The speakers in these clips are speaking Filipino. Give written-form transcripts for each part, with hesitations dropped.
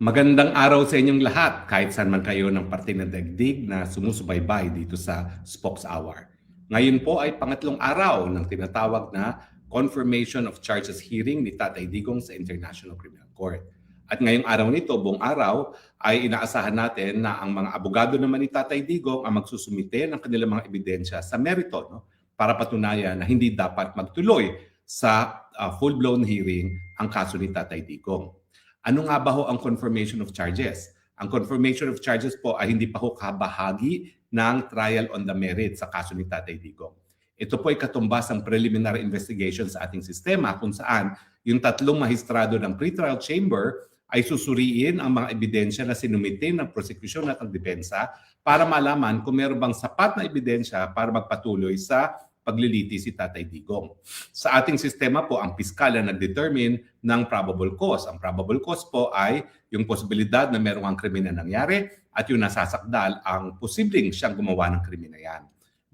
Magandang araw sa inyong lahat kahit saan man kayo ng parte ng daigdig na sumusubaybay dito sa Spokes Hour. Ngayon po ay pangatlong araw ng tinatawag na Confirmation of Charges hearing ni Tatay Digong sa International Criminal Court. At ngayong araw nito, buong araw, ay inaasahan natin na ang mga abogado naman ni Tatay Digong ang magsusumite ng kanilang mga ebidensya sa merito, no? Para patunayan na hindi dapat magtuloy sa full-blown hearing ang kaso ni Tatay Digong. Ano nga ba ho ang confirmation of charges? Ang confirmation of charges po ay hindi pa ho kabahagi ng trial on the merit sa kaso ni Tatay Digong. Ito po ay katumbas ng preliminary investigation sa ating sistema kung saan yung tatlong mahistrado ng pretrial chamber ay susuriin ang mga ebidensya na sinumite ng prosecution at ng depensa para malaman kung meron bang sapat na ebidensya para magpatuloy sa pagliliti si Tatay Digong. Sa ating sistema po, ang piskal na nag-determine ng probable cause. Ang probable cause po ay yung posibilidad na merong ang krimen na nangyari at yung nasasakdal ang posibleng siyang gumawa ng krimen na yan.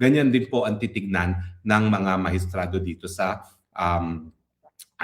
Ganyan din po ang titignan ng mga mahistrado dito sa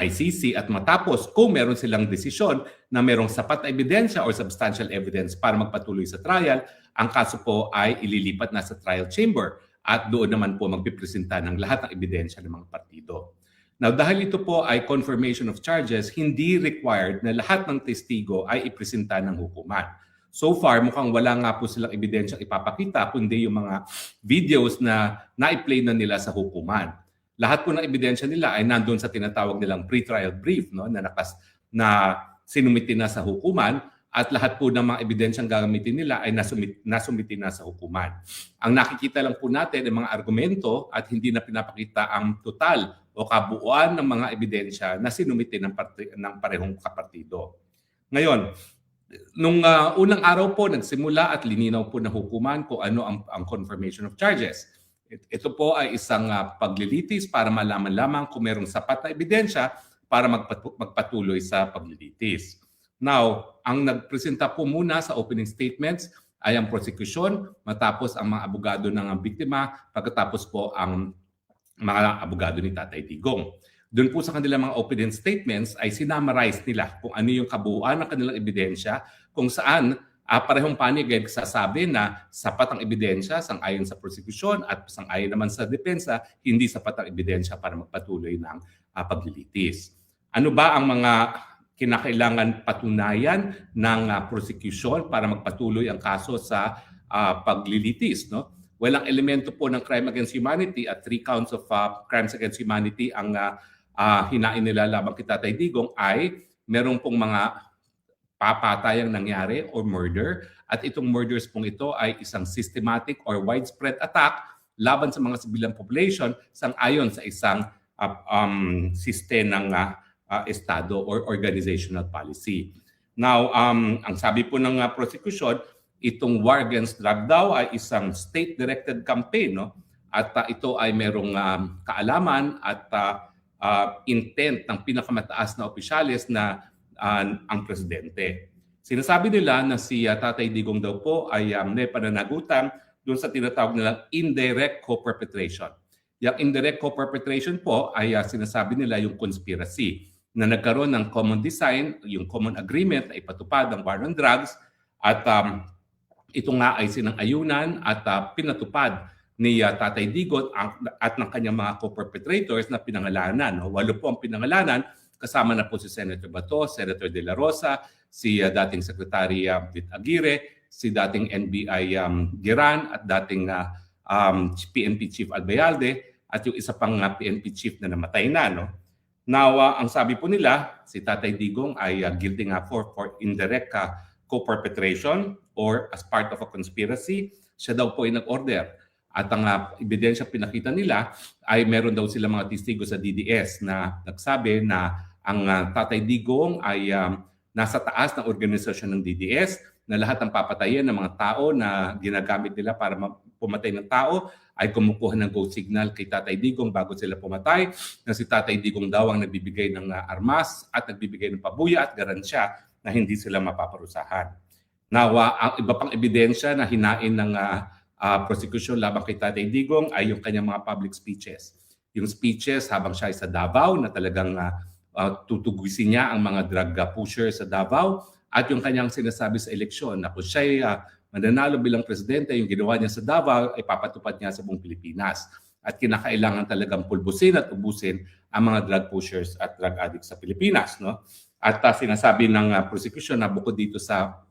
ICC at matapos kung meron silang desisyon na merong sapat na ebidensya or substantial evidence para magpatuloy sa trial, ang kaso po ay ililipat na sa trial chamber at doon naman po magpipresenta ng lahat ng ebidensya ng mga partido. Now, dahil ito po ay confirmation of charges, hindi required na lahat ng testigo ay ipresenta ng hukuman. So far, mukhang wala nga po silang ebidensyang ipapakita, kundi yung mga videos na na-play na nila sa hukuman. Lahat po ng ebidensya nila ay nandun sa tinatawag nilang pre-trial brief, no, na sinumiti na sa hukuman. At lahat po ng mga ebidensyang gagamitin nila ay nasumiti na sa hukuman. Ang nakikita lang po natin ay mga argumento at hindi na pinapakita ang total o kabuuan ng mga ebidensya na sinumiti ng parehong kapartido. Ngayon, nung unang araw po, nagsimula at lininaw po ng hukuman kung ano ang confirmation of charges. Ito po ay isang paglilitis para malaman lamang kung mayroong sapat na ebidensya para magpatuloy sa paglilitis. Now, ang nagpresenta po muna sa opening statements ay ang prosecution, matapos ang mga abogado ng biktima, pagkatapos po ang mga abogado ni Tatay Digong. Doon po sa kanilang mga opening statements ay sinamarize nila kung ano yung kabuuan ng kanilang ebidensya, kung saan parehong panig ay sasabi na sapat ang ebidensya sang-ayon sa prosecution at sang-ayon naman sa depensa, hindi sapat ang ebidensya para magpatuloy ng paglilitis. Ano ba ang mga kinakailangan patunayan ng prosecution para magpatuloy ang kaso sa paglilitis, no? Walang elemento po ng crime against humanity at 3 counts of crimes against humanity ang hinain nila labang kay Tatay Digong ay merong pong mga papatayang nangyari or murder at itong murders pong ito ay isang systematic or widespread attack laban sa mga civilian population sang-ayon sa isang system ng estado or organizational policy. Now, ang sabi po ng prosecution, itong war against drug daw ay isang state-directed campaign, no? At ito ay merong kaalaman at intent ng pinakamataas na opisyales na ang presidente. Sinasabi nila na si Tatay Digong daw po ay may pananagutan doon sa tinatawag nilang indirect co-perpetration. Yung indirect co-perpetration po ay sinasabi nila yung conspiracy na nagkaroon ng common design, yung common agreement na ipatupad ang war on drugs at ito nga ay sinang-ayunan at pinatupad ni Tatay Digong at ng kanyang mga co-perpetrators na pinangalanan. No? 8 po ang pinangalanan, kasama na po si Senator Bato, Senator De La Rosa, si dating Secretary Bit Aguirre, si dating NBI Giran at dating PNP Chief Albayalde at yung isa pang PNP Chief na namatay na. No? Now, ang sabi po nila, si Tatay Digong ay guilty nga for indirect co-perpetration or as part of a conspiracy. Siya daw po ay nag-order. At ang ebidensya pinakita nila ay meron daw sila mga testigo sa DDS na nagsabi na ang Tatay Digong ay nasa taas ng organisasyon ng DDS na lahat ng papatayin ng mga tao na ginagamit nila para pumatay ng tao ay kumukuha ng go signal kay Tatay Digong bago sila pumatay, na si Tatay Digong daw ang nagbibigay ng armas at nagbibigay ng pabuya at garansya na hindi sila mapaparusahan. Now, ang iba pang ebidensya na hinain ng prosecution labang kay Tatay Digong ay yung kanyang mga public speeches. Yung speeches habang siya ay sa Davao na talagang tutugusin niya ang mga drug pusher sa Davao at yung kanyang sinasabi sa eleksyon na kung siya'y mananalo bilang presidente, yung ginawa niya sa Davao ay papatupad niya sa buong Pilipinas. At kinakailangan talagang pulbusin at ubusin ang mga drug pushers at drug addicts sa Pilipinas. No? At sinasabi ng prosecution na bukod dito sa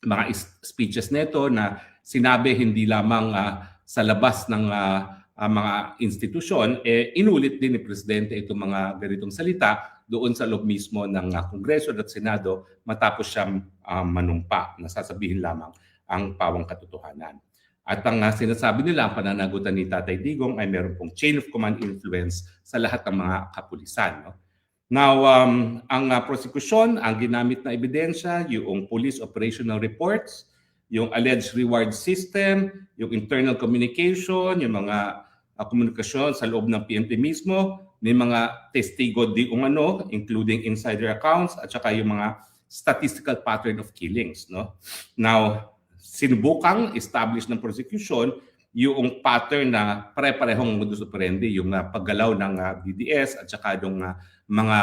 mga speeches nito na sinabi hindi lamang sa labas ng mga institusyon, inulit din ni Presidente itong mga ganitong salita doon sa loob mismo ng Kongreso at Senado matapos siyang manumpa na sasabihin lamang ang pawang katotohanan. At ang sinasabi nila, ang pananagutan ni Tatay Digong ay meron pong chain of command influence sa lahat ng mga kapulisan. No? Now, ang prosecution, ang ginamit na ebidensya, yung police operational reports, yung alleged reward system, yung internal communication, yung mga komunikasyon sa loob ng PNP mismo, may mga testigo di umano, including insider accounts, at saka yung mga statistical pattern of killings. No? Now, sinubukang establish ng prosecution yung pattern na pare-parehong modus operandi, yung paggalaw ng DDS at saka yung mga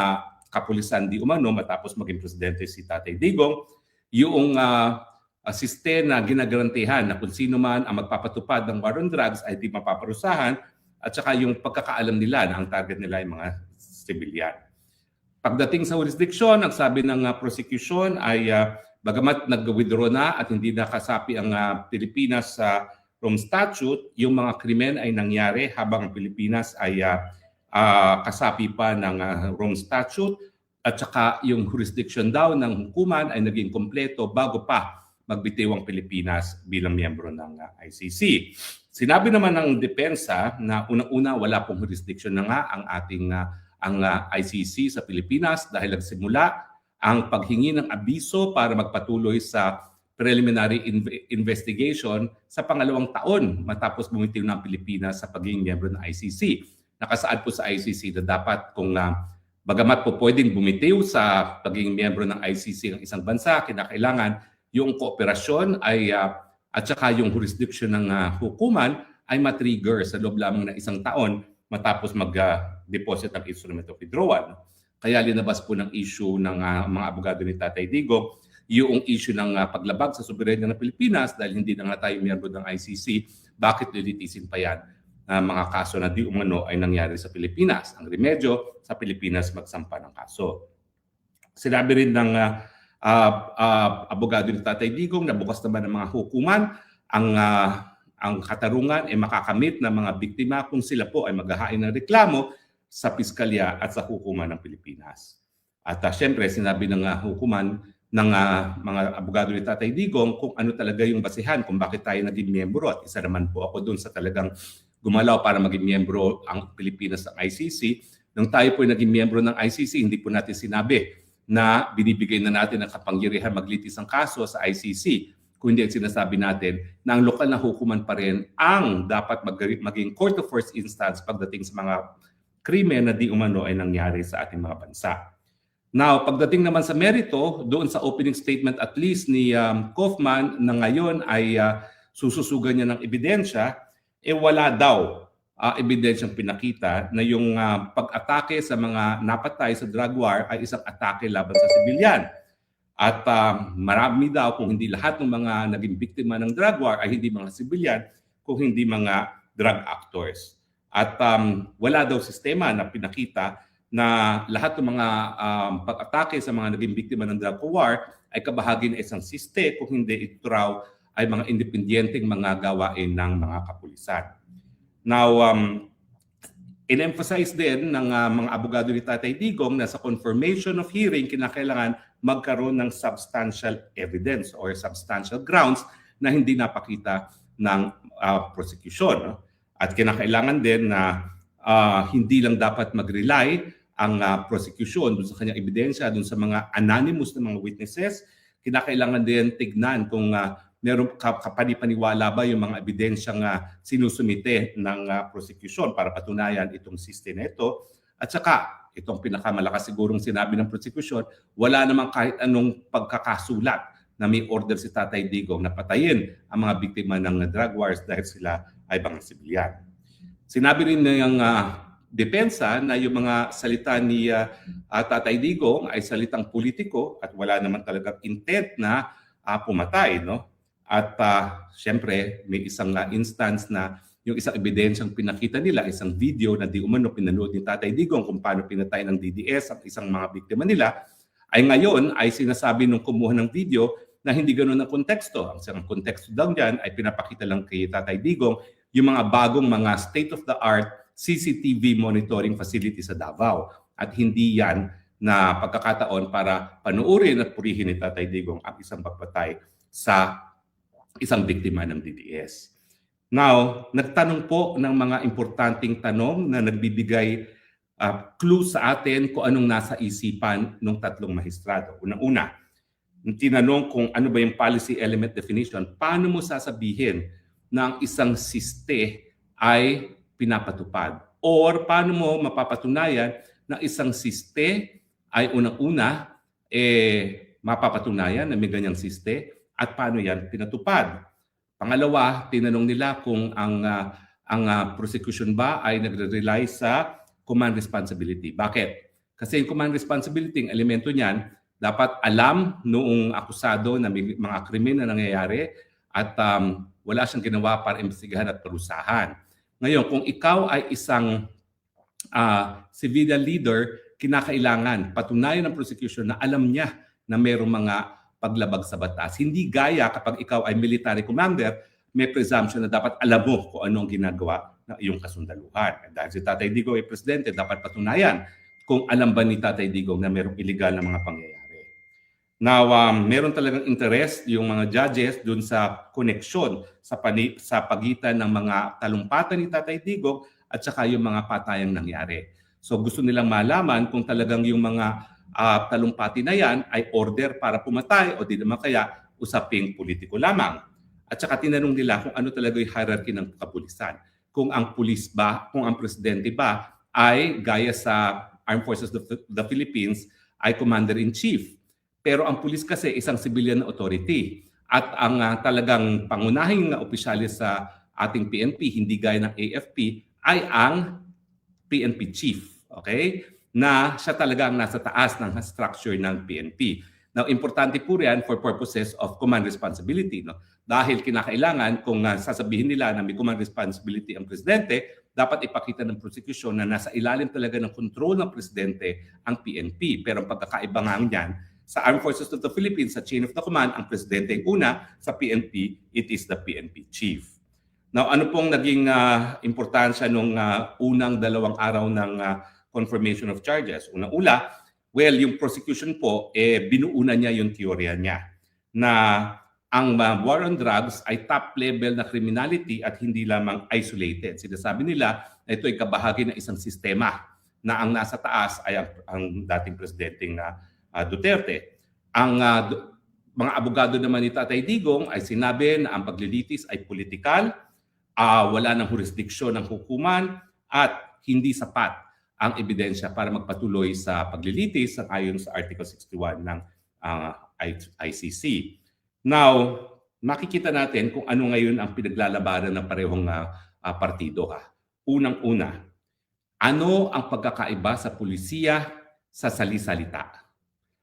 kapulisan di umano matapos maging presidente si Tatay Digong, yung system na ginagarantihan na kung sino man ang magpapatupad ng war on drugs ay di mapaparusahan at saka yung pagkakaalam nila na ang target nila ay mga civilian. Pagdating sa jurisdiction, ang sabi ng prosecution ay bagamat nag-withdraw na at hindi nakasapi ang Pilipinas sa Rome Statute, yung mga krimen ay nangyari habang ang Pilipinas ay kasapi pa ng Rome Statute at saka yung jurisdiction daw ng hukuman ay naging kompleto bago pa magbitiw ang Pilipinas bilang miyembro ng ICC. Sinabi naman ng depensa na unang-una wala pong jurisdiction na nga ang ating ang ICC sa Pilipinas dahil nagsimula ang paghingi ng abiso para magpatuloy sa preliminary investigation sa pangalawang taon matapos bumitiw ng Pilipinas sa pagiging miyembro ng ICC. Nakasaad po sa ICC na dapat kung bagamat po pwedeng bumitiw sa pagiging miyembro ng ICC ng isang bansa, kinakailangan yung kooperasyon ay at saka yung jurisdiction ng hukuman ay matrigger sa loob lamang ng isang taon matapos mag-deposit ng instrument of withdrawal. Kaya linabas po ng issue ng mga abogado ni Tatay Digong yung issue ng paglabag sa soberanya ng Pilipinas dahil hindi na nga tayo miyembro ng ICC, bakit lilitisin pa yan mga kaso na di umano ay nangyari sa Pilipinas? Ang remedyo sa Pilipinas magsampa ng kaso. Sinabi rin ng abogado ni Tatay Digong na bukas naman ng mga hukuman ang katarungan ay makakamit ng mga biktima kung sila po ay maghahain ng reklamo sa piskalya at sa hukuman ng Pilipinas. At syempre sinabi ng hukuman ng mga abogado ni Tatay Digong kung ano talaga yung basihan kung bakit tayo naging miyembro at isa naman po ako doon sa talagang gumalaw para maging miyembro ang Pilipinas ng ICC. Nung tayo po ay naging miyembro ng ICC, hindi po natin sinabi na binibigay na natin ang kapangyarihan maglitis ng kaso sa ICC. Kung hindi ang sinasabi natin na ang lokal na hukuman pa rin ang dapat maging court of first instance pagdating sa mga krimen na di umano ay nangyari sa ating mga bansa. Now, pagdating naman sa merito, doon sa opening statement at least ni Kaufman na ngayon ay sususugan niya ng ebidensya, wala daw ebidensyang pinakita na yung pag-atake sa mga napatay sa drug war ay isang atake laban sa sibilyan. At marami daw, kung hindi lahat ng mga naging biktima ng drug war ay hindi mga sibilyan, kung hindi mga drug actors. At wala daw sistema na pinakita na lahat ng mga pag-atake sa mga naging biktima ng drug war ay kabahagi ng isang siste, kung hindi ito raw ay mga independenteng mga gawain ng mga kapulisan. Now, in-emphasize din ng mga abogado ni Tatay Digong na sa confirmation of hearing, kinakailangan magkaroon ng substantial evidence or substantial grounds na hindi napakita ng prosecution. No? At kinakailangan din na hindi lang dapat mag-rely ang prosecution doon sa kanyang ebidensya, doon sa mga anonymous na mga witnesses. Kinakailangan din tignan kung meron kapanipaniwala ba yung mga ebidensyang sinusumite ng prosecution para patunayan itong system na ito. At saka, itong pinakamalakas sigurong sinabi ng prosecution, wala namang kahit anong pagkakasulat na may order si Tatay Digong na patayin ang mga biktima ng drug wars dahil sila ay mga sibilyan. Sinabi rin ng depensa na yung mga salita ni Tatay Digong ay salitang politiko at wala naman talagang intent na pumatay, no? At syempre may isang instance na yung isang ebidensyang pinakita nila, isang video na di umano pinanood ni Tatay Digong kung paano pinatay ng DDS ang isang mga biktima nila, ay ngayon ay sinasabi nung kumuha ng video na hindi ganoon ang konteksto. Ang konteksto daw diyan ay pinapakita lang kay Tatay Digong yung mga bagong mga state-of-the-art CCTV monitoring facility sa Davao. At hindi yan na pagkakataon para panuorin at purihin ni Tatay Digong ang isang pagpatay sa isang biktima ng DDS. Now, nagtanong po ng mga importanteng tanong na nagbibigay clue sa atin kung anong nasa isipan ng tatlong mahistrado. Una-una, tinanong kung ano ba yung policy element definition, paano mo sasabihin na ang isang siste ay pinapatupad? Or paano mo mapapatunayan na isang siste ay unang-una mapapatunayan na may ganyang siste at paano yan pinatupad? Pangalawa, tinanong nila kung ang prosecution ba ay nagre-rely sa command responsibility. Bakit? Kasi yung command responsibility, ang elemento niyan, dapat alam noong akusado na may mga krimen na nangyayari at wala siyang ginawa para imbestigahan at parusahan. Ngayon, kung ikaw ay isang civilian leader, kinakailangan patunayan ng prosecution na alam niya na mayroong mga paglabag sa batas. Hindi gaya kapag ikaw ay military commander, may presumption na dapat alam mo kung anong ginagawa ng iyong kasundaluhan. Dahil si Tatay Digong ay presidente, dapat patunayan kung alam ba ni Tatay Digong na mayroong illegal na mga pangyayari. Now, meron talagang interest yung mga judges dun sa koneksyon sa pagitan ng mga talumpatan ni Tatay Digong at saka yung mga patayang nangyari. So gusto nilang malaman kung talagang yung mga talumpati na yan ay order para pumatay o di naman kaya usaping politiko lamang. At saka tinanong nila kung ano talaga yung hierarchy ng kapulisan. Kung ang pulis ba, kung ang presidente ba ay gaya sa Armed Forces of the Philippines ay commander-in-chief. Pero ang pulis kasi isang civilian authority. At ang talagang pangunahing opisyalis sa ating PNP, hindi gaya ng AFP, ay ang PNP chief. Okay? Na siya talaga ang nasa taas ng structure ng PNP. Now, importante po yan for purposes of command responsibility. No? Dahil kinakailangan kung sasabihin nila na may command responsibility ang presidente, dapat ipakita ng prosecution na nasa ilalim talaga ng control ng presidente ang PNP. Pero ang pagkakaiba nga niyan, sa Armed Forces of the Philippines, sa chain of the command, ang presidente ay una, sa PNP, it is the PNP chief. Now, ano pong naging importansya nung unang 2 araw ng confirmation of charges? Una-una, well, yung prosecution po, binuuna niya yung teorya niya na ang war on drugs ay top level na criminality at hindi lamang isolated. Sinasabi nila na ito ay kabahagi ng isang sistema na ang nasa taas ay ang dating presidenteng Duterte. Ang mga abogado naman ni Tatay Digong ay sinabi na ang paglilitis ay politikal, wala ng jurisdiksyon ng hukuman at hindi sapat ang ebidensya para magpatuloy sa paglilitis ayon sa Article 61 ng ICC. Now, makikita natin kung ano ngayon ang pinaglalabanan ng parehong partido. Unang-una, ano ang pagkakaiba sa pulisiya sa salisalita?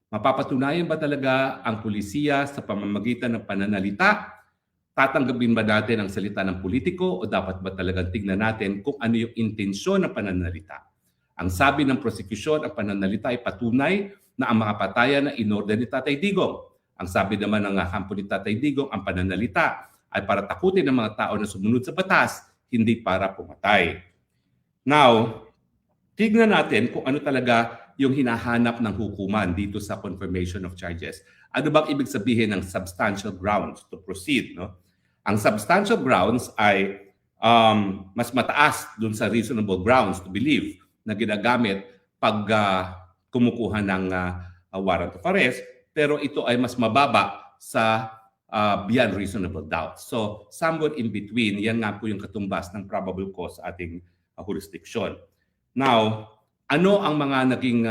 Mapapatunayan ba talaga ang pulisiya sa pamamagitan ng pananalita? Tatanggapin ba natin ang salita ng politiko o dapat ba talagang tignan natin kung ano yung intensyon ng pananalita? Ang sabi ng prosecution, ang pananalita ay patunay na ang mga patayan na inorder ni Tatay Digong. Ang sabi naman ng kampo ni Tatay Digong, ang pananalita ay para takutin ng mga tao na sumunod sa batas, hindi para pumatay. Now, tignan natin kung ano talaga yung hinahanap ng hukuman dito sa confirmation of charges. Ano bang ibig sabihin ng substantial grounds to proceed? No? Ang substantial grounds ay mas mataas dun sa reasonable grounds to believe na ginagamit pag kumukuha ng warrant of arrest, pero ito ay mas mababa sa beyond reasonable doubt. So, somewhere in between, yan nga po yung katumbas ng probable cause sa ating jurisdiction. Now, ano ang mga naging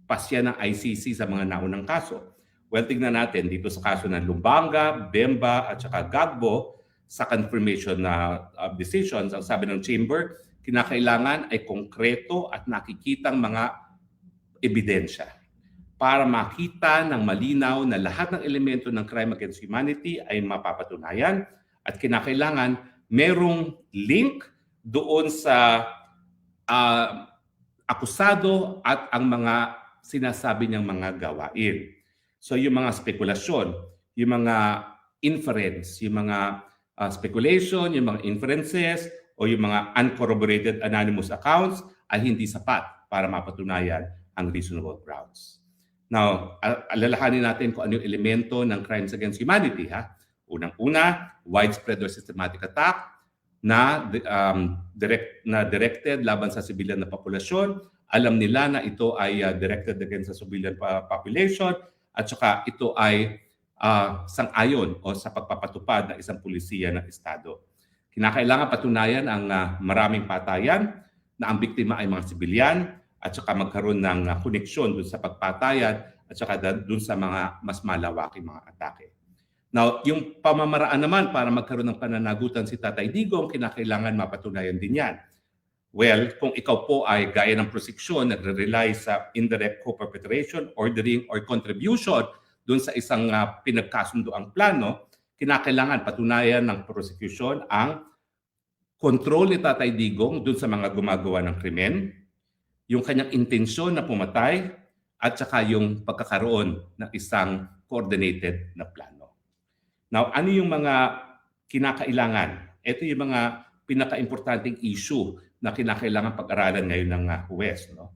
pasya ng ICC sa mga naunang kaso? Well, tignan natin dito sa kaso ng Lumbanga, Bemba at saka Gagbo sa confirmation na decisions. Ang sabi ng chamber, kinakailangan ay konkreto at nakikitang mga ebidensya para makita ng malinaw na lahat ng elemento ng crime against humanity ay mapapatunayan at kinakailangan merong link doon sa akusado at ang mga sinasabi niyang mga gawain. So yung mga spekulasyon, yung mga inference, yung mga speculation, yung mga inferences o yung mga uncorroborated anonymous accounts ay hindi sapat para mapatunayan ang reasonable grounds. Now, alalahanin natin kung ano yung elemento ng crimes against humanity. Unang-una, widespread or systematic attack na directed laban sa civilian na populasyon. Alam nila na ito ay directed against sa civilian population at saka ito ay sang-ayon o sa pagpapatupad ng isang pulisiya ng Estado. Kinakailangan patunayan ang maraming patayan na ang biktima ay mga sibilyan at saka magkaroon ng koneksyon dun sa pagpatayan at saka dun sa mga mas malawaking mga atake. Now, yung pamamaraan naman para magkaroon ng pananagutan si Tatay Digong, kinakailangan mapatunayan din yan. Well, kung ikaw po ay gaya ng prosecution, nagre-rely sa indirect co-perpetration, ordering, or contribution dun sa isang pinagkasundoang plano, kinakailangan patunayan ng prosecution ang control ni Tatay Digong dun sa mga gumagawa ng krimen, yung kanyang intensyon na pumatay, at saka yung pagkakaroon ng isang coordinated na plano. Now, ano yung mga kinakailangan? Ito yung mga pinaka-importanting issue na kinakailangan pag-aralan ngayon ng huwes. No?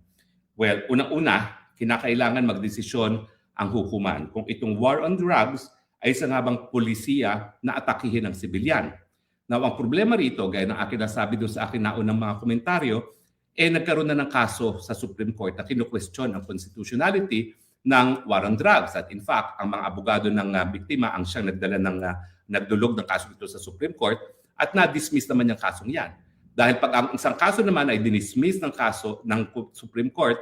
Well, unang-una, kinakailangan magdesisyon ang hukuman kung itong war on drugs ay isa nga bang polisiya na atakihin ng sibilyan. Now, ang problema rito, gaya ng akin nasabi doon sa akin naunang mga komentaryo, nagkaroon na ng kaso sa Supreme Court na kinu-question ang constitutionality ng war on drugs. At in fact, ang mga abogado ng biktima ang siyang nagdulog ng kaso dito sa Supreme Court at na-dismiss naman yung kasong yan. Dahil pag ang isang kaso naman ay dinismiss ng kaso ng Supreme Court,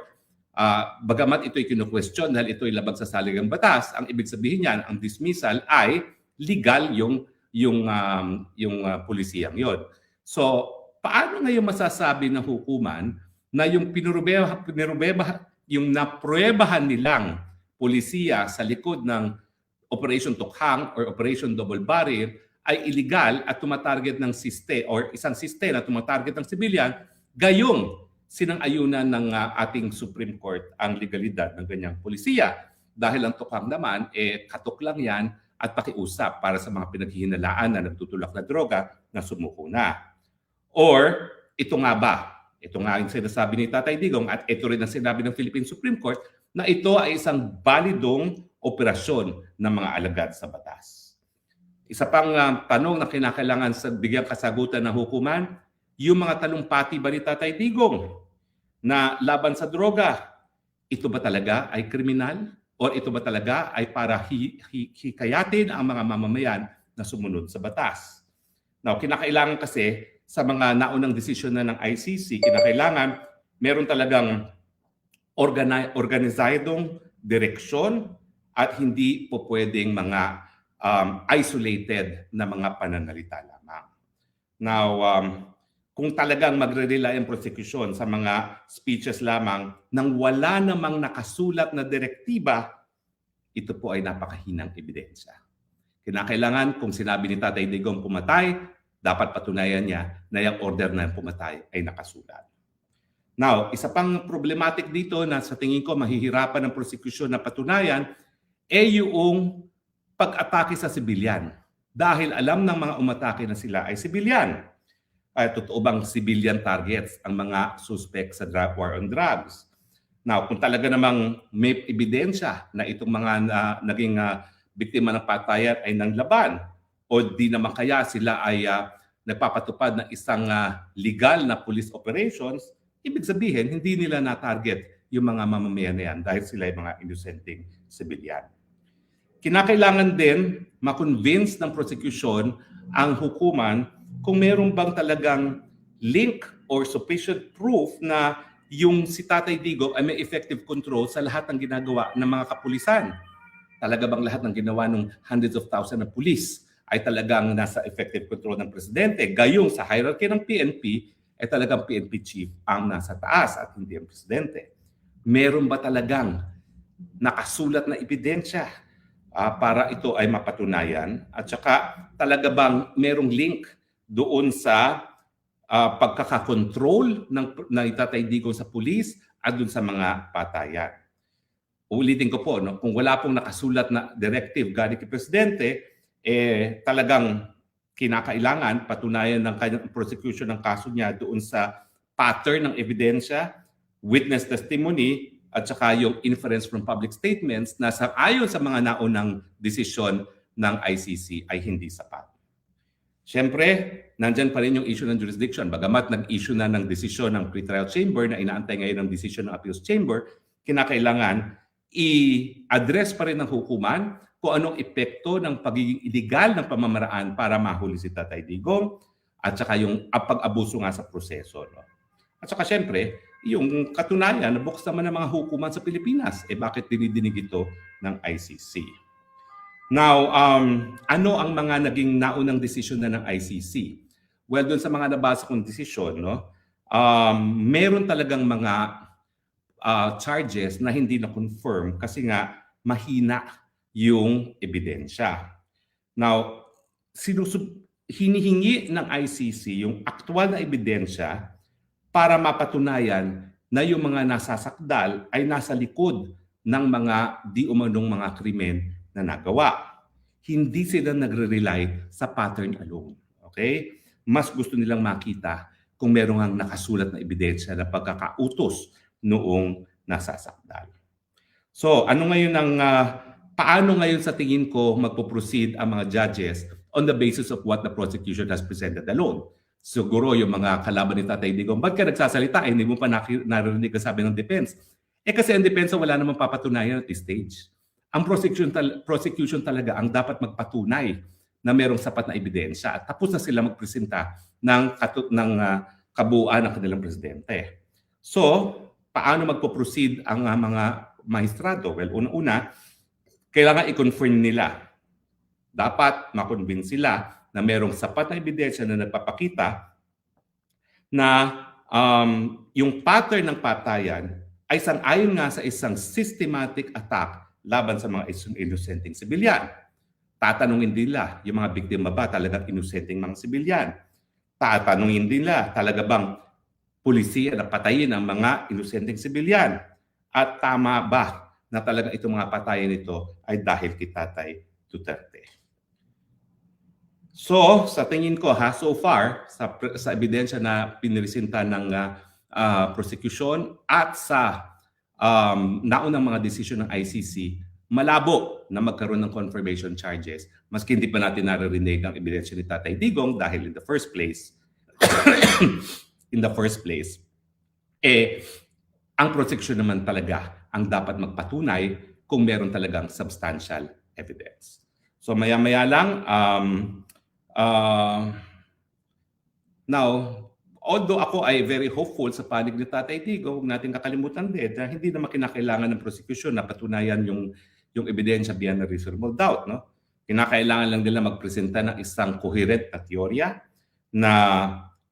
bagamat ito'y kinu-question dahil ito'y labag sa saligang batas, ang ibig sabihin niyan, ang dismissal ay legal yung pulisiyang yon. So, paano ngayon masasabi ng hukuman na yung yung napruebahan nilang polisiya sa likod ng Operation Tukhang or Operation Double Barrel ay illegal at tumatarget ng siste or isang siste na tumatarget ng sibilyan, gayong sinang-ayunan ng ating Supreme Court ang legalidad ng ganyang polisiya. Dahil ang Tukhang naman, katok lang yan at pakiusap para sa mga pinaghihinalaan na nagtutulak na droga na sumuko na. Or ito nga ba? Ito nga yung sinasabi ni Tatay Digong at ito rin ang sinabi ng Philippine Supreme Court na ito ay isang balidong operasyon ng mga alagad sa batas. Isa pang tanong na kinakailangan sa bigyang kasagutan ng hukuman, yung mga talumpati ba ni Tatay Digong na laban sa droga, ito ba talaga ay kriminal? O ito ba talaga ay para hikayatin ang mga mamamayan na sumunod sa batas? Now, kinakailangan kasi sa mga naunang desisyon na ng ICC, kinakailangan meron talagang organizadong direksyon at hindi po pwedeng mga isolated na mga pananalita lamang. Now, kung talagang magre-rely ang prosecution sa mga speeches lamang nang wala namang nakasulat na direktiba, ito po ay napakahinang ebidensya. Kinakailangan kung sinabi ni Tatay Digong pumatay, dapat patunayan niya na yung order na pumatay ay nakasulat. Now, isa pang problematic dito na sa tingin ko mahihirapan ng prosecution na patunayan yung pag-atake sa sibilyan. Dahil alam ng mga umatake na sila ay sibilyan. Totoo bang civilian targets ang mga suspect sa war on drugs? Now, kung talaga namang may ebidensya na itong mga naging biktima ng patayan ay nanglaban, o di naman kaya sila ay nagpapatupad ng isang legal na police operations, ibig sabihin, hindi nila na-target yung mga mamamayan na yan dahil sila ay mga innocenteng civilian. Kinakailangan din ma-convince ng prosecution ang hukuman kung meron bang talagang link or sufficient proof na yung si Tatay Digong ay may effective control sa lahat ng ginagawa ng mga kapulisan. Talaga bang lahat ng ginawa ng hundreds of thousands na pulis ay talagang nasa effective control ng presidente? Gayong sa hierarchy ng PNP, ay talagang PNP chief ang nasa taas at hindi ang presidente. Meron ba talagang nakasulat na ebidensya para ito ay mapatunayan? At saka talaga bang merong link doon sa pagkakakontrol ng Tatay Digong sa pulis at doon sa mga patayan? Uulitin ko po, no, kung wala pong nakasulat na directive galing kay Presidente, talagang kinakailangan patunayan ng kanyang prosecution ng kaso niya doon sa pattern ng ebidensya, witness testimony, at saka yung inference from public statements na ayon sa mga naunang desisyon ng ICC ay hindi sapat. Siyempre, nandyan pa rin yung issue ng jurisdiction. Bagamat nag-issue na ng desisyon ng pretrial chamber na inaantay ngayon ng desisyon ng appeals chamber, kinakailangan i-address pa rin ng hukuman kung anong epekto ng pagiging illegal ng pamamaraan para mahuli si Tatay Digong at saka yung pag-abuso nga sa proseso. No? At saka siyempre, yung katunayan na bukas naman ng mga hukuman sa Pilipinas, bakit dinidinig ito ng ICC? Now, ano ang mga naging naunang desisyon na ng ICC? Well, doon sa mga nabasa kong desisyon, no, meron talagang mga charges na hindi na-confirm kasi nga mahina yung ebidensya. Now, hinihingi ng ICC yung aktual na ebidensya para mapatunayan na yung mga nasasakdal ay nasa likod ng mga di umanong mga krimen na nagawa. Hindi sila nagre-rely sa pattern alone. Okay? Mas gusto nilang makita kung merong ang nakasulat na ebidensya na pagkakautos noong nasasakdal. So, paano ngayon sa tingin ko magpo-proceed ang mga judges on the basis of what the prosecution has presented alone? Siguro yung mga kalaban ni Tatay Digong, ba't ka nagsasalita? Hindi mo pa narinig ang sabi ng defense. Kasi ang defense wala namang papatunayan at this stage. Ang prosecution talaga ang dapat magpatunay na merong sapat na ebidensya at tapos na sila magpresenta ng kabuuan ng kanilang presidente. So, paano magpo-proceed ang mga maestrado? Well, una-una, kailangan i-confirm nila. Dapat makonvince sila na merong sapat na ebidensya na nagpapakita na yung pattern ng patayan ay sang-ayon nga sa isang systematic attack laban sa mga inosenteng sibilyan. Tatanungin nila, yung mga biktima ba talagang inosenteng mga sibilyan? Tatanungin nila, talaga bang pulisiya na patayin ang mga inosenteng sibilyan? At tama ba na talaga itong mga patayan nito ay dahil kay Tatay Duterte? So, sa tingin ko so far, sa ebidensya na pinresinta ng prosecution at sa naunang mga desisyon ng ICC, malabo na magkaroon ng confirmation charges. Maski hindi pa natin naririnig ang ebidensya ni Tatay Digong dahil in the first place, ang prosecution naman talaga ang dapat magpatunay kung meron talagang substantial evidence. So maya-maya lang, now, although ako ay very hopeful sa panig ni Tatay Digong, huwag natin kakalimutan din na hindi naman kinakailangan ng prosecution na patunayan yung ebidensya beyond a reasonable doubt. No? Kinakailangan lang nila magpresenta ng isang coherent na teorya na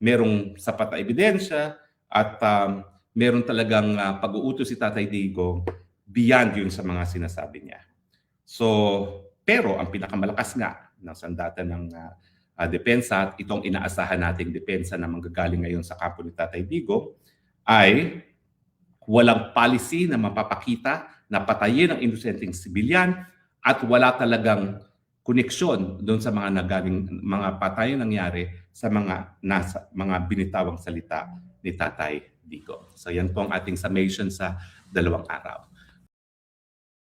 merong sapat na ebidensya at meron talagang pag-uutos si Tatay Digong beyond yun sa mga sinasabi niya. So, pero ang pinakamalakas nga ng sandata ng depensa at itong inaasahan nating depensa na manggagaling ngayon sa kampo ni Tatay Digong ay walang policy na mapapakita na patayin ang inosenteng sibilyan at wala talagang koneksyon doon sa mga patayan nangyari sa mga binitawang salita ni Tatay Digong. So yan po ang ating summation sa 2 araw.